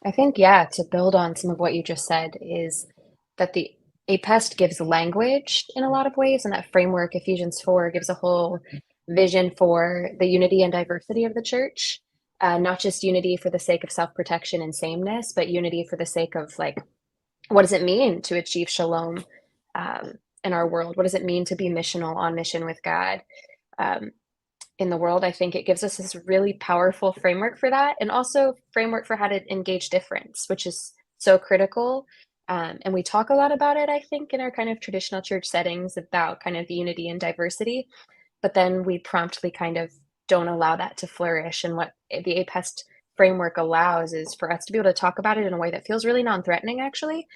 I think, yeah, to build on some of what you just said is that the APEST gives language in a lot of ways, and that framework, Ephesians 4, gives a whole vision for the unity and diversity of the church. Not just unity for the sake of self-protection and sameness, but unity for the sake of like, what does it mean to achieve shalom in our world? What does it mean to be missional on mission with God? Um, in the world. I think it gives us this really powerful framework for that, and also framework for how to engage difference, which is so critical. And we talk a lot about it, I think, in our kind of traditional church settings about kind of the unity and diversity, but then we promptly kind of don't allow that to flourish. And what the APEST framework allows is for us to be able to talk about it in a way that feels really non-threatening, actually,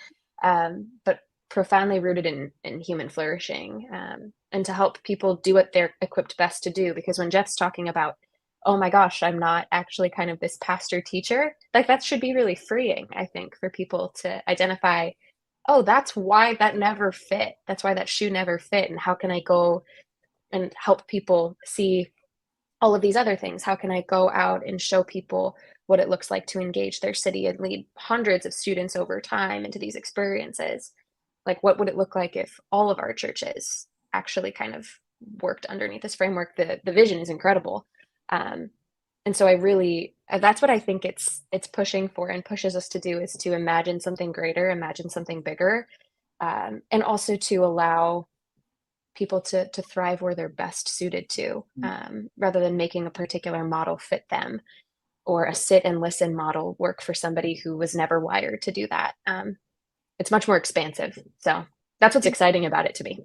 but profoundly rooted in human flourishing, and to help people do what they're equipped best to do. Because when Jeff's talking about, oh my gosh, I'm not actually kind of this pastor teacher, like that should be really freeing, I think, for people to identify, oh, that's why that never fit. That's why that shoe never fit. And how can I go and help people see all of these other things? How can I go out and show people what it looks like to engage their city and lead hundreds of students over time into these experiences? Like, what would it look like if all of our churches actually kind of worked underneath this framework? The vision is incredible. Um, and so I really that's what I think it's pushing for and pushes us to do, is to imagine something greater, imagine something bigger, and also to allow people to thrive where they're best suited to, rather than making a particular model fit them, or a sit and listen model work for somebody who was never wired to do that. It's much more expansive. So that's what's exciting about it to me.